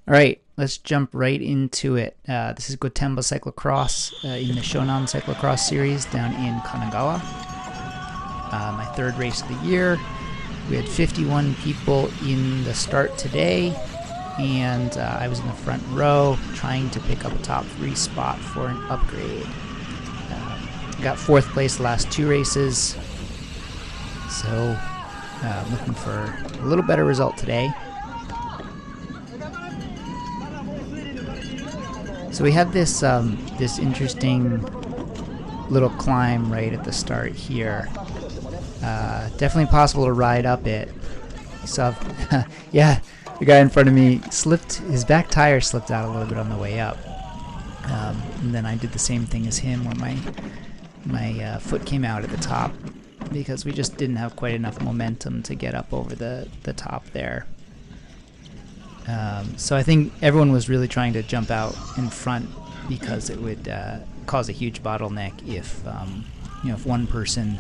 All right, let's jump right into it. This is Gotemba Cyclocross in the Shonan Cyclocross series down in Kanagawa. My third race of the year. We had 51 people in the start today, and I was in the front row trying to pick up a top 3 spot for an upgrade. Got 4th place the last 2 races, so I'm looking for a little better result today. So we have this this interesting little climb right at the start here. Definitely possible to ride up it. So yeah, the guy in front of me slipped, his back tire slipped out a little bit on the way up. And then I did the same thing as him where my foot came out at the top because we just didn't have quite enough momentum to get up over the top there. So I think everyone was really trying to jump out in front because it would cause a huge bottleneck if if one person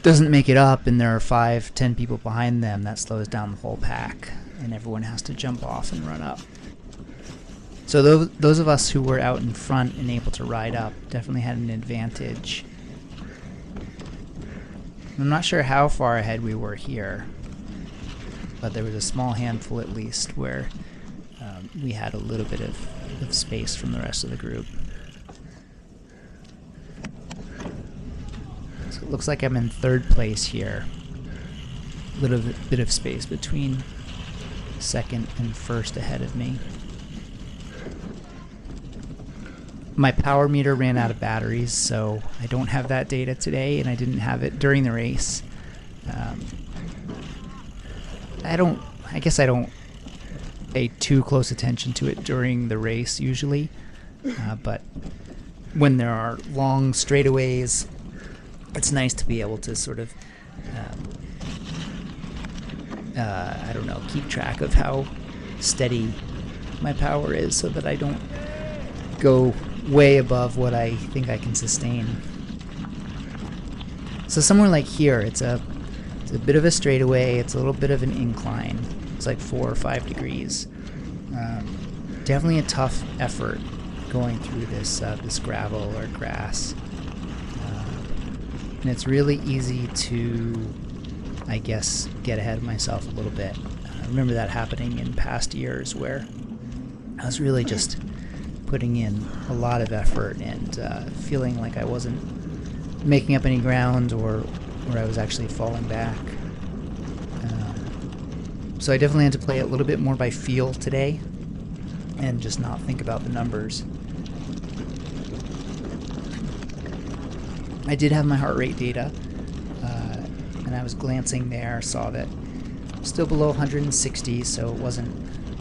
doesn't make it up and there are 5-10 people behind them. That slows down the whole pack and everyone has to jump off and run up. So those of us who were out in front and able to ride up definitely had an advantage. I'm not sure how far ahead we were here, but there was a small handful at least where we had a little bit of space from the rest of the group. So it looks like I'm in 3rd place here. A little bit of space between 2nd and 1st ahead of me. My power meter ran out of batteries, so I don't have that data today, and I didn't have it during the race. I guess I don't pay too close attention to it during the race usually, but when there are long straightaways, it's nice to be able to sort of, keep track of how steady my power is so that I don't go way above what I think I can sustain. So somewhere like here, it's a bit of a straightaway, it's a little bit of an incline. It's like 4 or 5 degrees. Definitely a tough effort going through this gravel or grass. And it's really easy to, I guess, get ahead of myself a little bit. I remember that happening in past years where I was really just putting in a lot of effort and feeling like I wasn't making up any ground or I was actually falling back. So I definitely had to play a little bit more by feel today and just not think about the numbers. I did have my heart rate data, and I was glancing there, saw that still below 160, so it wasn't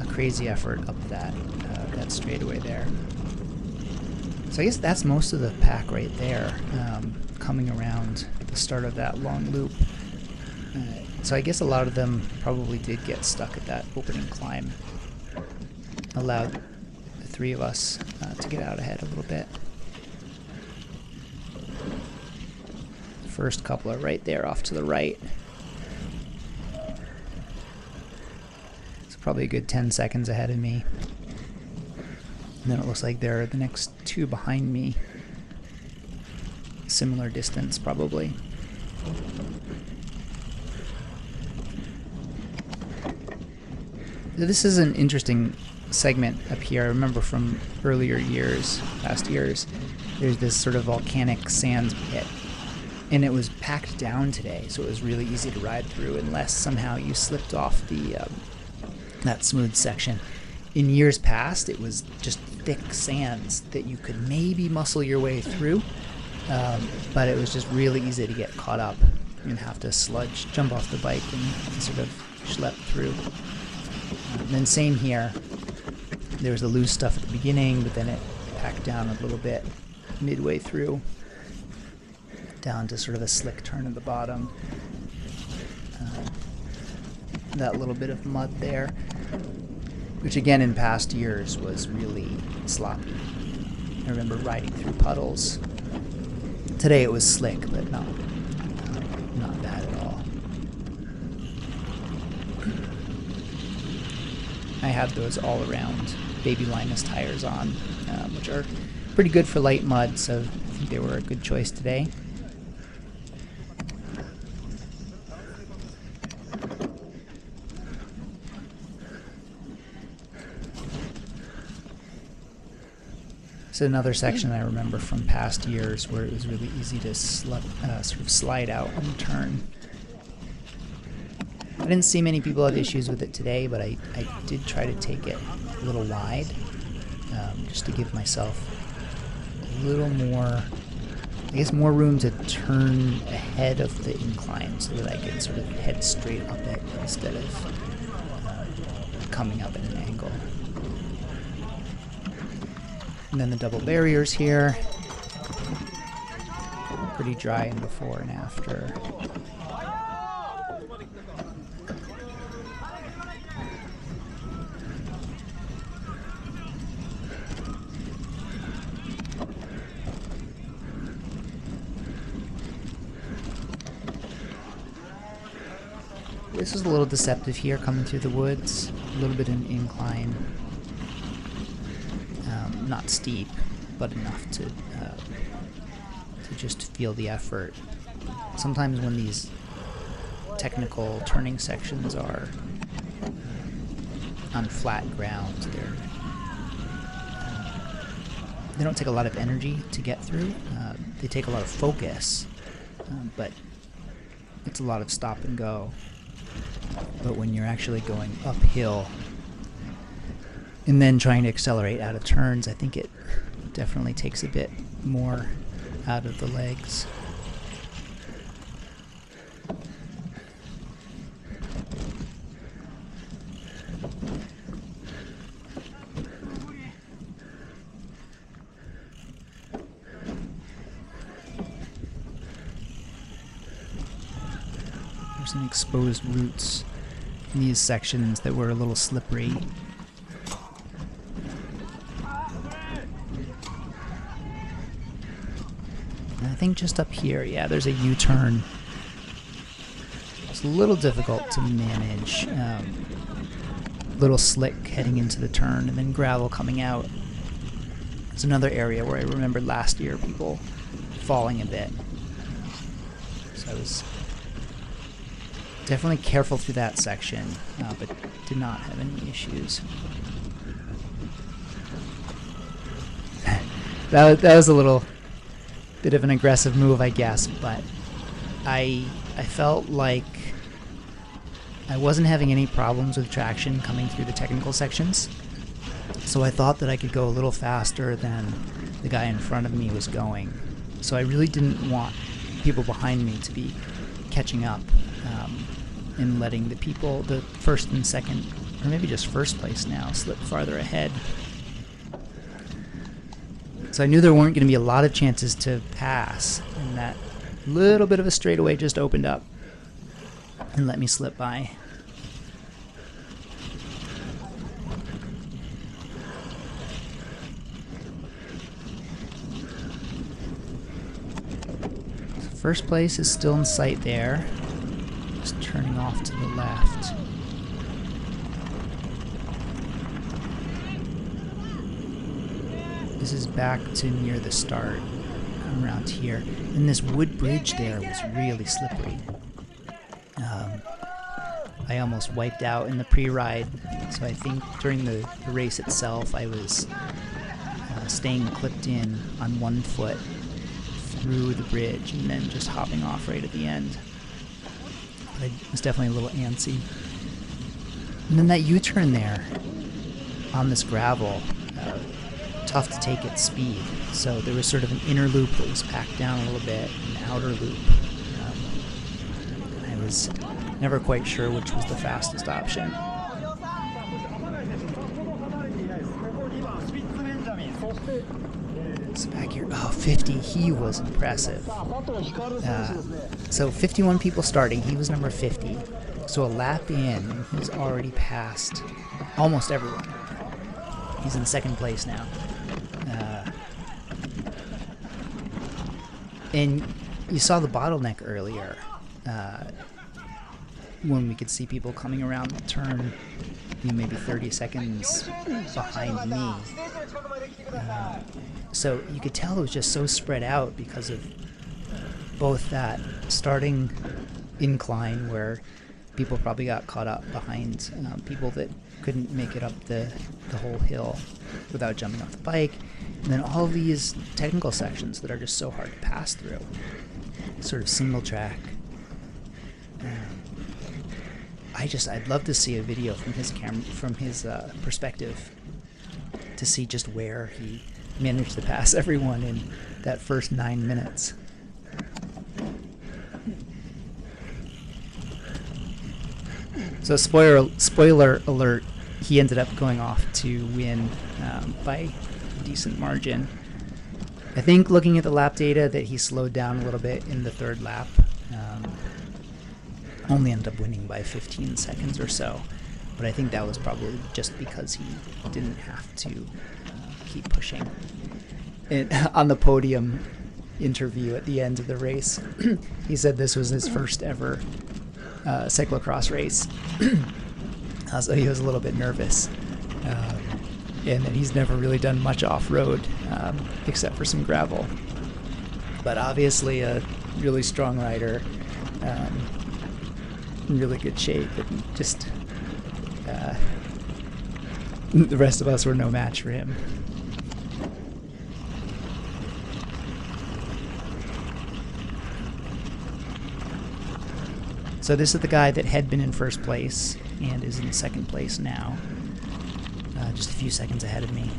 a crazy effort up that straightaway there. So I guess that's most of the pack right there, coming around the start of that long loop. So I guess a lot of them probably did get stuck at that opening climb. Allowed the 3 of us to get out ahead a little bit. The first couple are right there off to the right. It's probably a good 10 seconds ahead of me. And then it looks like there are the next 2 behind me. Similar distance, probably. This is an interesting segment up here. I remember from earlier years, past years, there's this sort of volcanic sand pit. And it was packed down today, so it was really easy to ride through unless somehow you slipped off that smooth section. In years past, it was just thick sands that you could maybe muscle your way through, but it was just really easy to get caught up and have to jump off the bike and sort of schlep through. And then same here, there was the loose stuff at the beginning, but then it packed down a little bit midway through, down to sort of a slick turn at the bottom. That little bit of mud there, which again in past years was really sloppy. I remember riding through puddles. Today it was slick, but not bad at all. I had those all-around Baby Linus tires on, which are pretty good for light mud, so I think they were a good choice today. It's another section I remember from past years where it was really easy to sort of slide out and turn. I didn't see many people have issues with it today, but I did try to take it a little wide, just to give myself a little more, I guess, more room to turn ahead of the incline so that I can sort of head straight up it instead of coming up at an angle. And then the double barriers here, pretty dry in before and after. This is a little deceptive here, coming through the woods, a little bit of an incline. Not steep, but enough to just feel the effort. Sometimes when these technical turning sections are on flat ground, they don't take a lot of energy to get through. They take a lot of focus, but it's a lot of stop and go. But when you're actually going uphill and then trying to accelerate out of turns, I think it definitely takes a bit more out of the legs. There's some exposed roots in these sections that were a little slippery. I think just up here, yeah, there's a U-turn. It's a little difficult to manage. Little slick heading into the turn and then gravel coming out. It's another area where I remember last year people falling a bit. So I was definitely careful through that section, but did not have any issues. That was a little bit of an aggressive move, I guess, but I felt like I wasn't having any problems with traction coming through the technical sections, so I thought that I could go a little faster than the guy in front of me was going. So I really didn't want people behind me to be catching up and letting the people, the first and second, or maybe just first place now, slip farther ahead. So I knew there weren't going to be a lot of chances to pass, and that little bit of a straightaway just opened up and let me slip by. So first place is still in sight there, just turning off to the left. This is back to near the start, around here. And this wood bridge there was really slippery. I almost wiped out in the pre-ride, so I think during the race itself I was staying clipped in on one foot through the bridge and then just hopping off right at the end. But I was definitely a little antsy. And then that U-turn there on this gravel, tough to take at speed. So there was sort of an inner loop that was packed down a little bit, an outer loop. I was never quite sure which was the fastest option. So back here, oh, 50, he was impressive. So 51 people starting, he was number 50. So a lap in, he's already passed almost everyone. He's in second place now. And you saw the bottleneck earlier, when we could see people coming around the turn maybe 30 seconds behind me. So you could tell it was just so spread out because of both that starting incline where people probably got caught up behind people that couldn't make it up the whole hill without jumping off the bike, and then all these technical sections that are just so hard to pass through. Sort of single track. I'd love to see a video from his perspective to see just where he managed to pass everyone in that first 9 minutes. So spoiler alert, he ended up going off to win by a decent margin. I think looking at the lap data that he slowed down a little bit in the third lap. Only ended up winning by 15 seconds or so. But I think that was probably just because he didn't have to keep pushing. On the podium interview at the end of the race, he said this was his first ever cyclocross race. So he was a little bit nervous. And that he's never really done much off-road except for some gravel. But obviously a really strong rider, in really good shape, and just the rest of us were no match for him. So this is the guy that had been in first place and is in second place now, just a few seconds ahead of me.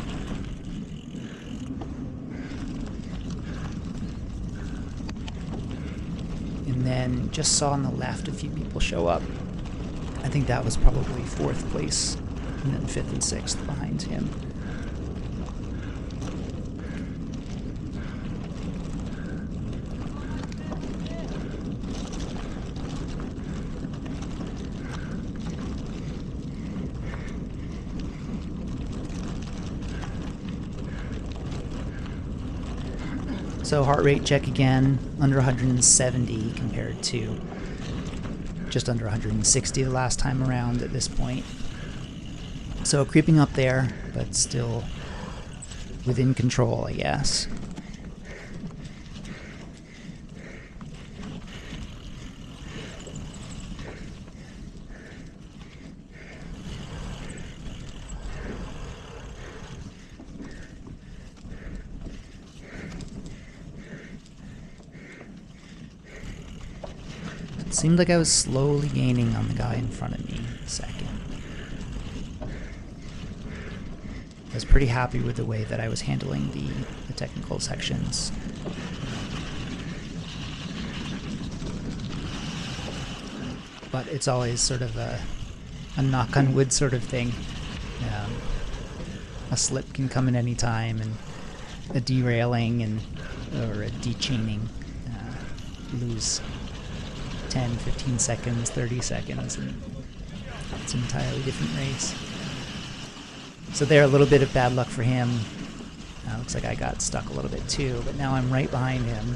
And then just saw on the left a few people show up. I think that was probably fourth place, and then fifth and sixth behind him. So heart rate check again, under 170 compared to just under 160 the last time around at this point. So creeping up there, but still within control, I guess. Seemed like I was slowly gaining on the guy in front of me second. I was pretty happy with the way that I was handling the technical sections. But it's always sort of a knock on wood sort of thing. A slip can come at any time, and a derailing or a dechaining, lose 10, 15 seconds, 30 seconds, and it's an entirely different race. So there, a little bit of bad luck for him. Looks like I got stuck a little bit too, but now I'm right behind him.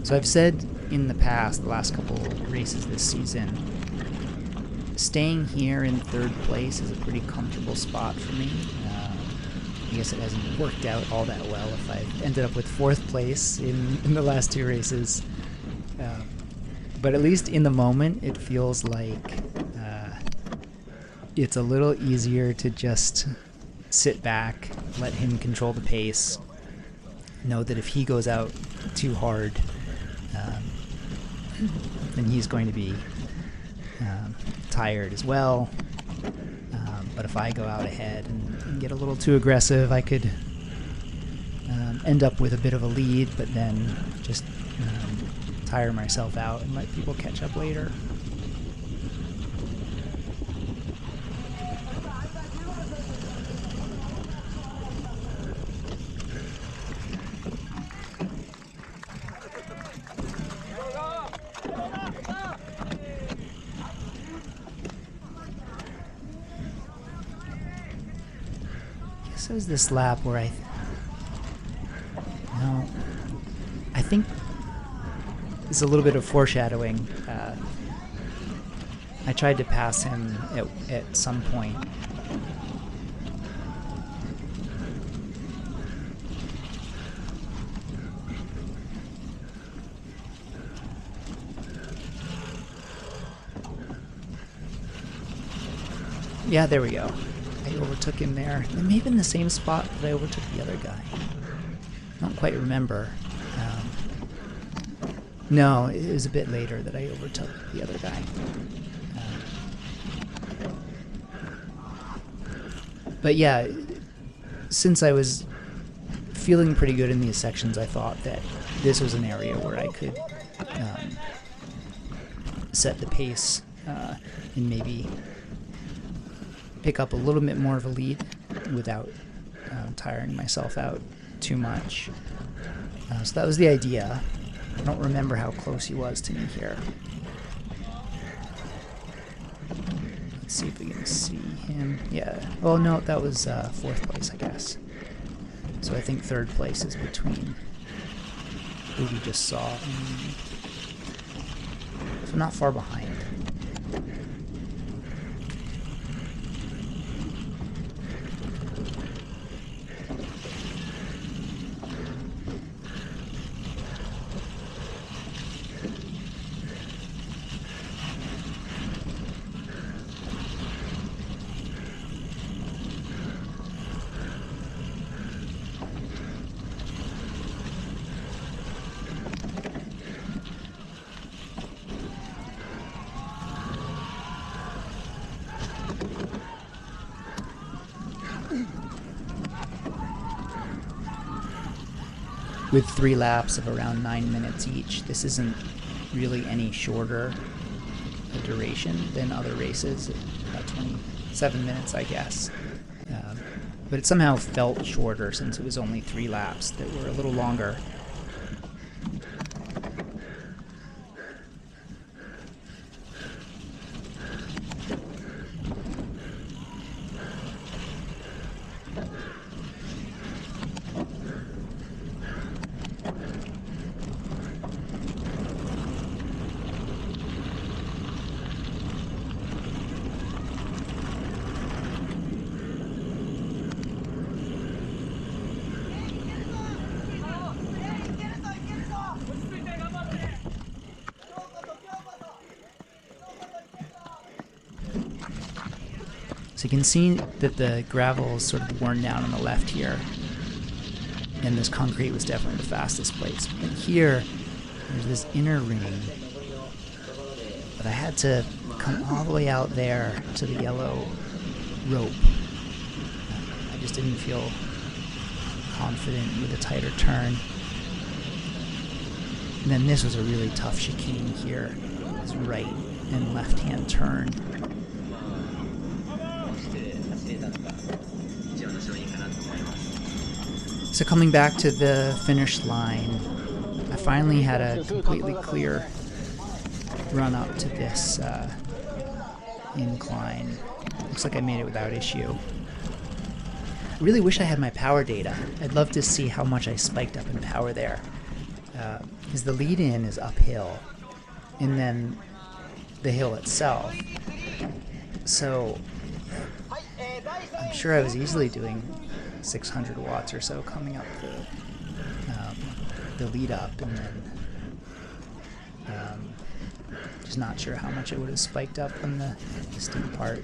So I've said in the past, the last couple races this season, staying here in third place is a pretty comfortable spot for me. I guess it hasn't worked out all that well if I've ended up with fourth place in the last two races. But at least in the moment, it feels like it's a little easier to just sit back, let him control the pace, know that if he goes out too hard, then he's going to be tired as well. But if I go out ahead and get a little too aggressive, I could end up with a bit of a lead, but then just tire myself out and let people catch up later. guess it was this lap where I think it's a little bit of foreshadowing. I tried to pass him at some point. Yeah, there we go. I overtook him there. It may have been the same spot that I overtook the other guy. I don't quite remember. No, it was a bit later that I overtook the other guy. But yeah, since I was feeling pretty good in these sections, I thought that this was an area where I could set the pace and maybe pick up a little bit more of a lead without tiring myself out too much. So that was the idea. I don't remember how close he was to me here. Let's see if we can see him. Yeah. Oh no, that was 4th place, I guess. So I think 3rd place is between who we just saw. So not far behind. With 3 laps of around 9 minutes each, this isn't really any shorter a duration than other races, about 27 minutes, I guess. But it somehow felt shorter since it was only 3 laps that were a little longer. So you can see that the gravel is sort of worn down on the left here, and this concrete was definitely the fastest place. But here, there's this inner ring, but I had to come all the way out there to the yellow rope. I just didn't feel confident with a tighter turn. And then this was a really tough chicane here, this right and left-hand turn. So coming back to the finish line, I finally had a completely clear run up to this incline. Looks like I made it without issue. I really wish I had my power data. I'd love to see how much I spiked up in power there. Because the lead-in is uphill, and then the hill itself. So I'm sure I was easily doing 600 watts or so coming up the lead up, and then just not sure how much it would have spiked up on the steep part.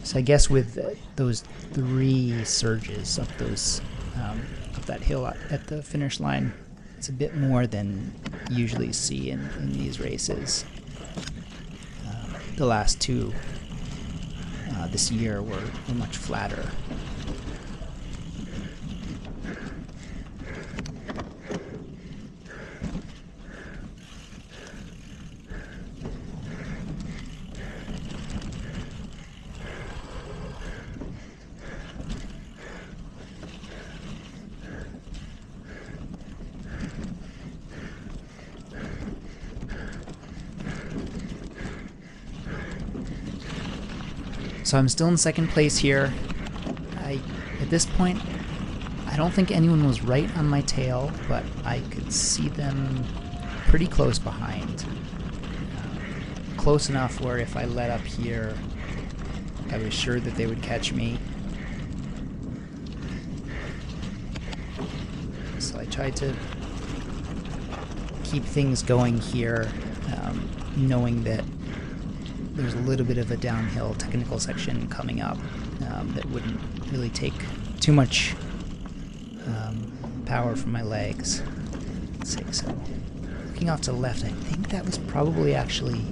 So I guess with those 3 surges up those up that hill at the finish line, it's a bit more than you usually see in these races. The last 2 this year were much flatter. So I'm still in second place here. At this point, I don't think anyone was right on my tail, but I could see them pretty close behind. Close enough where if I let up here, I was sure that they would catch me. So I tried to keep things going here, knowing that there's a little bit of a downhill technical section coming up that wouldn't really take too much power from my legs. Let's see, so looking off to the left, I think that was probably actually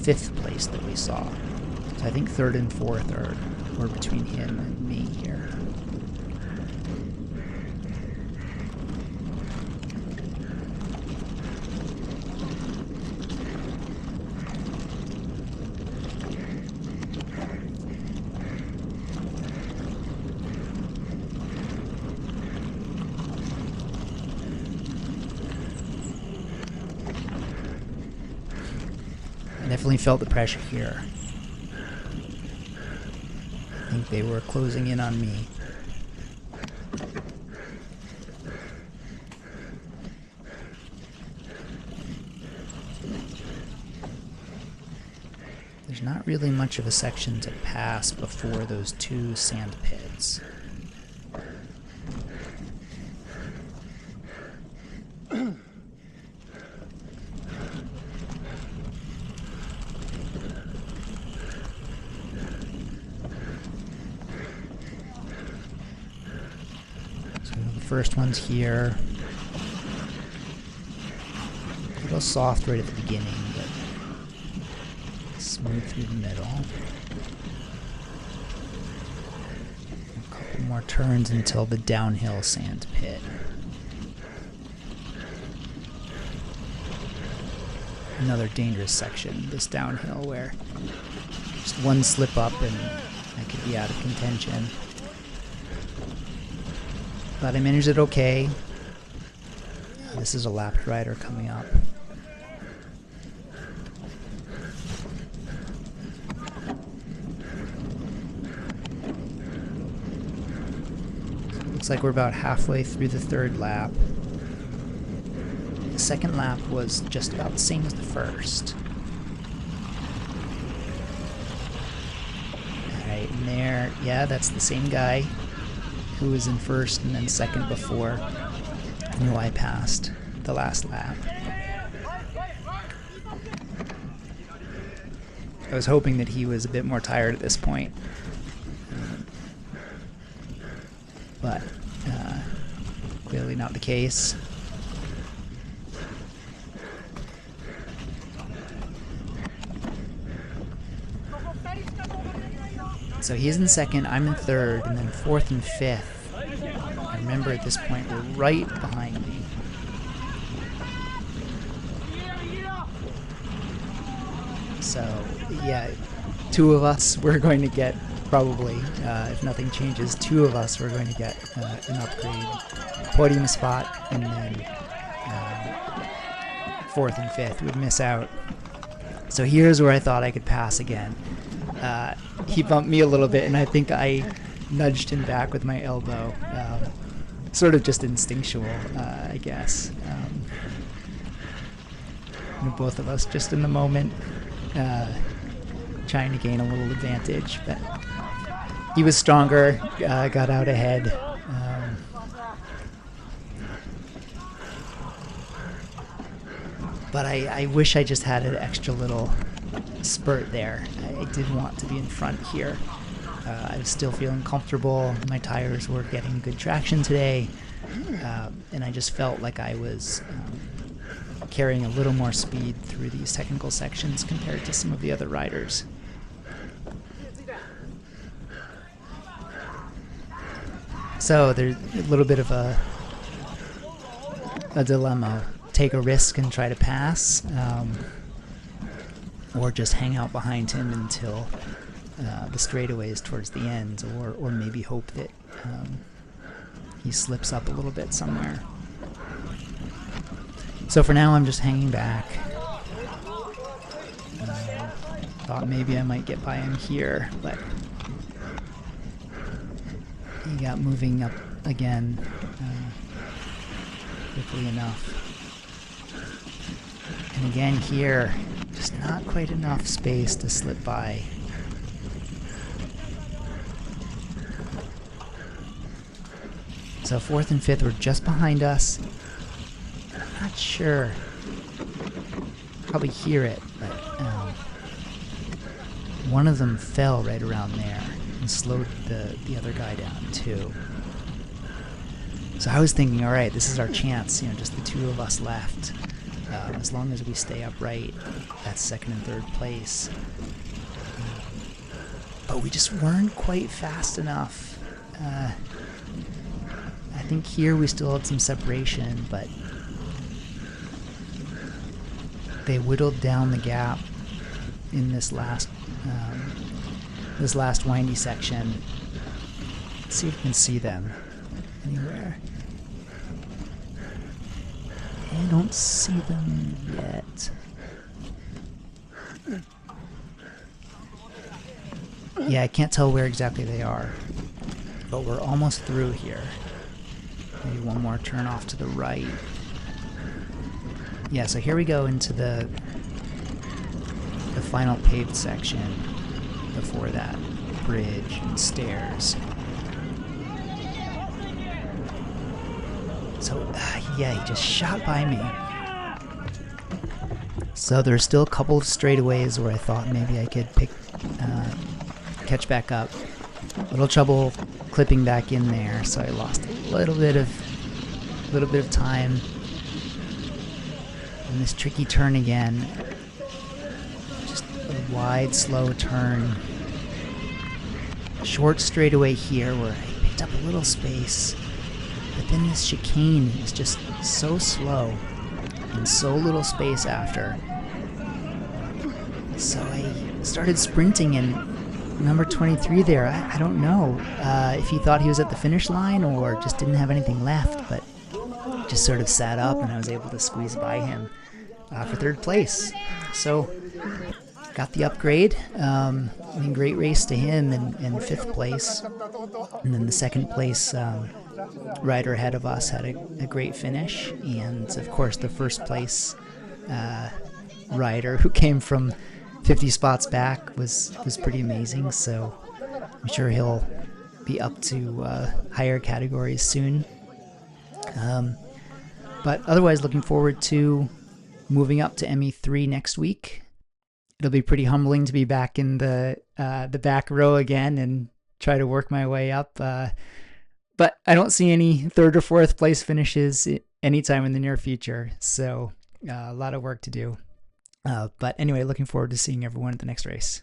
5th place that we saw. So I think 3rd and 4th are between him and me here. I definitely felt the pressure here. I think they were closing in on me. There's not really much of a section to pass before those 2 sand pits. First one's here. A little soft right at the beginning, but smooth through the middle. A couple more turns until the downhill sand pit. Another dangerous section, this downhill, where just one slip up and I could be out of contention. But I managed it okay. This is a lapped rider coming up. Looks like we're about halfway through the 3rd lap. The 2nd lap was just about the same as the 1st. Alright, and there, yeah, that's the same guy who was in 1st and then 2nd before, who I passed the last lap. I was hoping that he was a bit more tired at this point, but clearly not the case. So he's in 2nd, I'm in 3rd, and then 4th and 5th. I remember at this point were right behind me. So yeah, 2 of us were going to get, probably, if nothing changes, 2 of us were going to get an upgrade podium spot, and then 4th and 5th would miss out. So here's where I thought I could pass again. He bumped me a little bit, and I think I nudged him back with my elbow. Sort of just instinctual, I guess. Both of us just in the moment trying to gain a little advantage, but he was stronger, got out ahead. But I wish I just had an extra little spurt there. I did want to be in front here. I was still feeling comfortable. My tires were getting good traction today, and I just felt like I was carrying a little more speed through these technical sections compared to some of the other riders. So there's a little bit of a dilemma. Take a risk and try to pass, or just hang out behind him until the straightaways towards the end, or maybe hope that he slips up a little bit somewhere. So for now I'm just hanging back. Thought maybe I might get by him here, but he got moving up again quickly enough. And again here, just not quite enough space to slip by. So 4th and 5th were just behind us. I'm not sure. Probably hear it, but one of them fell right around there and slowed the other guy down too. So I was thinking, all right, this is our chance, you know, just the 2 of us left. As long as we stay upright, that's 2nd and 3rd place. But we just weren't quite fast enough. I think here we still had some separation, but they whittled down the gap in this last windy section. Let's see if we can see them anywhere. I don't see them yet. Yeah, I can't tell where exactly they are, but we're almost through here. Maybe one more turn off to the right. Yeah, so here we go into the final paved section before that bridge and stairs. So, yeah, he just shot by me. So there's still a couple of straightaways where I thought maybe I could catch back up. A little trouble clipping back in there, so I lost a little bit of time. And this tricky turn again. Just a wide, slow turn. Short straightaway here where I picked up a little space. But then this chicane is just so slow and so little space after. So I started sprinting, and number 23 there, I don't know if he thought he was at the finish line or just didn't have anything left, but just sort of sat up and I was able to squeeze by him for 3rd place. So got the upgrade. Great race to him in 5th place. And then the 2nd place rider ahead of us had a great finish. And of course the 1st place rider who came from 50 spots back was pretty amazing. So I'm sure he'll be up to higher categories soon. But otherwise looking forward to moving up to ME3 next week. It'll be pretty humbling to be back in the back row again and try to work my way up. But I don't see any 3rd or 4th place finishes anytime in the near future. So a lot of work to do. But anyway, looking forward to seeing everyone at the next race.